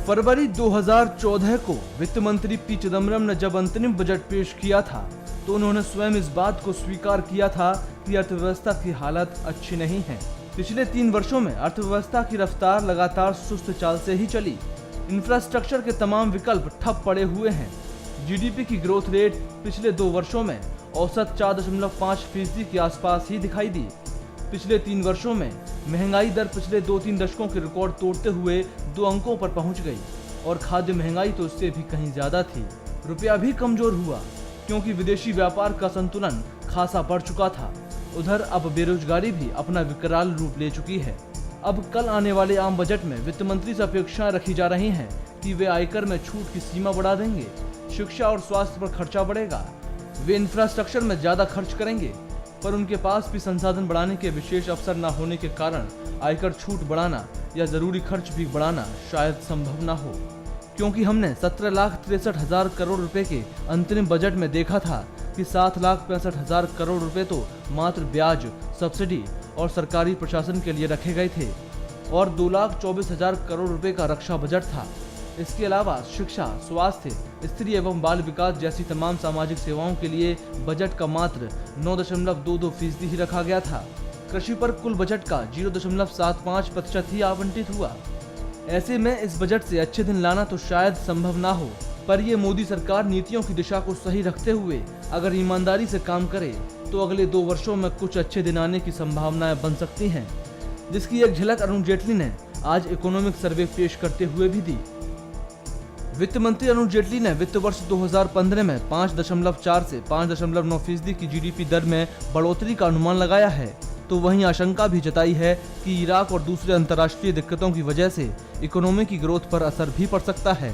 फरवरी 2014 को वित्त मंत्री पी चिदम्बरम ने जब अंतरिम बजट पेश किया था तो उन्होंने स्वयं इस बात को स्वीकार किया था कि अर्थव्यवस्था की हालत अच्छी नहीं है। पिछले 3 वर्षों में अर्थव्यवस्था की रफ्तार लगातार सुस्त चाल से ही चली। इंफ्रास्ट्रक्चर के तमाम विकल्प ठप पड़े हुए हैं। जीडीपी की ग्रोथ रेट पिछले 2 वर्षों में औसत 4.5% के आसपास ही दिखाई दी। पिछले 3 वर्षों में महंगाई दर पिछले 2-3 दशकों के रिकॉर्ड तोड़ते हुए 2 अंकों पर पहुंच गई और खाद्य महंगाई तो इससे भी कहीं ज्यादा थी। रुपया भी कमजोर हुआ क्योंकि विदेशी व्यापार का संतुलन खासा बढ़ चुका था। उधर अब बेरोजगारी भी अपना विकराल रूप ले चुकी है। अब कल आने वाले आम बजट में वित्त मंत्री से अपेक्षाएं रखी जा रही हैं कि वे आयकर में छूट की सीमा बढ़ा देंगे, शिक्षा और स्वास्थ्य पर खर्चा बढ़ेगा, वे इंफ्रास्ट्रक्चर में ज्यादा खर्च करेंगे, पर उनके पास भी संसाधन बढ़ाने के विशेष अवसर न होने के कारण आयकर छूट बढ़ाना या जरूरी खर्च भी बढ़ाना शायद संभव न हो। क्योंकि हमने 17,63,000 करोड़ रुपए के अंतरिम बजट में देखा था कि 7,65,000 करोड़ रुपए तो मात्र ब्याज, सब्सिडी और सरकारी प्रशासन के लिए रखे गए थे और 2,24,000 करोड़ रुपए का रक्षा बजट था। इसके अलावा शिक्षा, स्वास्थ्य, स्त्री एवं बाल विकास जैसी तमाम सामाजिक सेवाओं के लिए बजट का मात्र 9.22% ही रखा गया था। कृषि पर कुल बजट का 0.75% ही आवंटित हुआ। ऐसे में इस बजट से अच्छे दिन लाना तो शायद संभव ना हो, पर ये मोदी सरकार नीतियों की दिशा को सही रखते हुए अगर ईमानदारी से काम करे तो अगले 2 वर्षों में कुछ अच्छे दिन आने की संभावनाएं बन सकती हैं, जिसकी एक झलक अरुण जेटली ने आज इकोनॉमिक सर्वे पेश करते हुए भी दी। वित्त मंत्री अरुण जेटली ने वित्त वर्ष 2015 में 5.4 से 5.9% की जीडीपी दर में बढ़ोतरी का अनुमान लगाया है, तो वहीं आशंका भी जताई है कि इराक और दूसरे अंतर्राष्ट्रीय दिक्कतों की वजह से इकोनॉमी की ग्रोथ पर असर भी पड़ सकता है।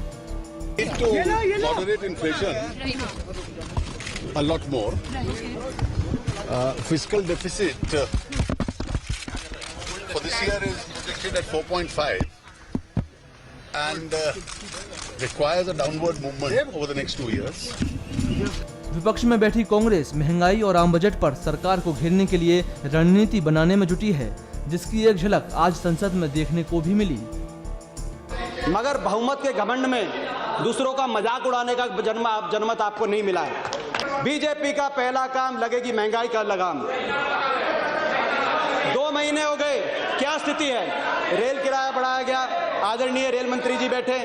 Fiscal deficit for this year is projected at 4.5 and requires a downward movement over the next 2 years. विपक्ष में बैठी कांग्रेस महंगाई और आम बजट पर सरकार को घेरने के लिए रणनीति बनाने में जुटी है, जिसकी एक झलक आज संसद में देखने को भी मिली। मगर बहुमत के घमंड में दूसरों का मजाक उड़ाने का जनमत आपको नहीं मिला है। बीजेपी का पहला काम लगेगी महंगाई का लगाम। 2 महीने हो गए, क्या स्थिति है? रेल किराया बढ़ाया गया, आदरणीय रेल मंत्री जी बैठे,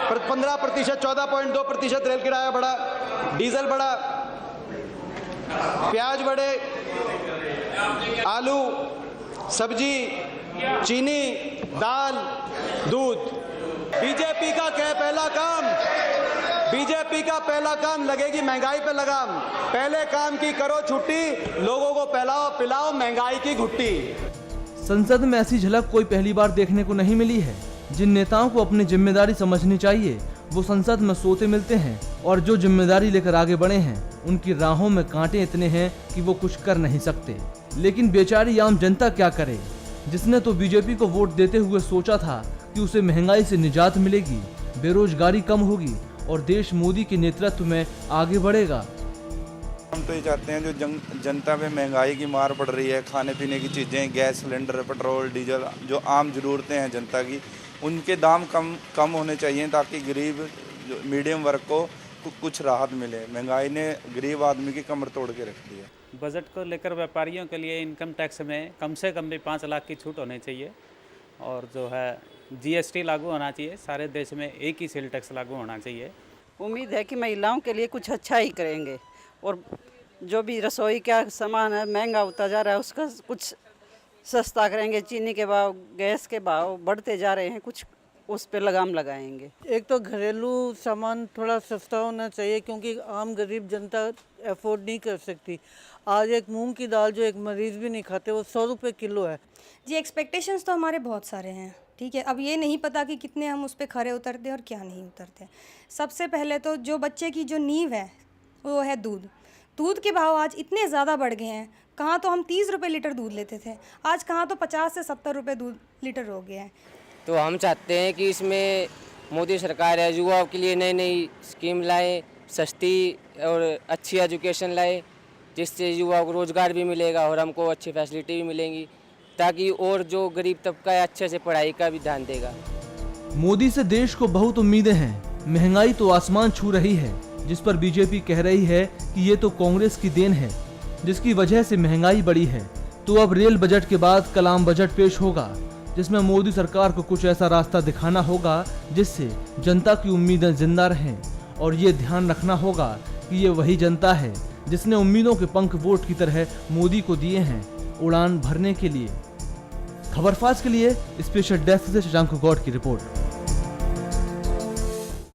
15%, 14.2% रेल किराया बढ़ा, डीजल बढ़ा, प्याज बढ़े, आलू, सब्जी, चीनी, दाल, दूध। बीजेपी का क्या पहला काम? बीजेपी का पहला काम लगेगी महंगाई पे लगाम। पहले काम की करो छुट्टी, लोगों को पिलाओ महंगाई की घुट्टी। संसद में ऐसी झलक कोई पहली बार देखने को नहीं मिली है। जिन नेताओं को अपनी जिम्मेदारी समझनी चाहिए वो संसद में सोते मिलते हैं और जो जिम्मेदारी लेकर आगे बढ़े हैं उनकी राहों में कांटे इतने हैं कि वो कुछ कर नहीं सकते। लेकिन बेचारी आम जनता क्या करे, जिसने तो बीजेपी को वोट देते हुए सोचा था कि उसे महंगाई से निजात मिलेगी, बेरोजगारी कम होगी और देश मोदी के नेतृत्व में आगे बढ़ेगा। हम तो ये चाहते हैं जो जनता पे महंगाई की मार पड़ रही है, खाने पीने की चीज़ें, गैस सिलेंडर, पेट्रोल, डीजल, जो आम ज़रूरतें हैं जनता की, उनके दाम कम होने चाहिए ताकि गरीब जो मीडियम वर्ग को कुछ राहत मिले। महंगाई ने गरीब आदमी की कमर तोड़ के रख दी है। बजट को लेकर व्यापारियों के लिए इनकम टैक्स में कम से कम भी 5 लाख की छूट होनी चाहिए और जो है जीएसटी लागू होना चाहिए। सारे देश में एक ही सेल टैक्स लागू होना चाहिए। उम्मीद है कि महिलाओं के लिए कुछ अच्छा ही करेंगे और जो भी रसोई का सामान है महंगा होता जा रहा है उसका कुछ सस्ता करेंगे। चीनी के भाव, गैस के भाव बढ़ते जा रहे हैं, कुछ उस पर लगाम लगाएंगे। एक तो घरेलू सामान थोड़ा सस्ता होना चाहिए क्योंकि आम गरीब जनता अफोर्ड नहीं कर सकती। आज एक मूंग की दाल जो एक मरीज भी नहीं खाते वो 100 रुपये किलो है। जी एक्सपेक्टेशंस तो हमारे बहुत सारे हैं, ठीक है। अब ये नहीं पता कि कितने हम उस पर खरे उतरते हैं और क्या नहीं उतरते। सबसे पहले तो जो बच्चे की जो नींव है वो है दूध। दूध के भाव आज इतने ज़्यादा बढ़ गए हैं, कहाँ तो हम 30 रुपये लीटर दूध लेते थे, आज कहाँ तो 50 से 70 रुपये दूध लीटर हो गया है। तो हम चाहते हैं कि इसमें मोदी सरकार है युवाओं के लिए नई नई स्कीम लाए, सस्ती और अच्छी एजुकेशन लाए, जिससे युवाओं को रोज़गार भी मिलेगा और हमको अच्छी फैसिलिटी भी मिलेंगी, ताकि और जो गरीब तबका है अच्छे से पढ़ाई का भी ध्यान देगा। मोदी से देश को बहुत उम्मीदें हैं। महंगाई तो आसमान छू रही है, जिस पर बीजेपी कह रही है कि ये तो कांग्रेस की देन है, जिसकी वजह से महंगाई बढ़ी है। तो अब रेल बजट के बाद कलाम बजट पेश होगा, जिसमें मोदी सरकार को कुछ ऐसा रास्ता दिखाना होगा जिससे जनता की उम्मीदें जिंदा रहें। और ये ध्यान रखना होगा कि ये वही जनता है जिसने उम्मीदों के पंख वोट की तरह मोदी को दिए हैं उड़ान भरने के लिए। खबरफाज के लिए स्पेशल डेस्क से शशांक गौड़ की रिपोर्ट।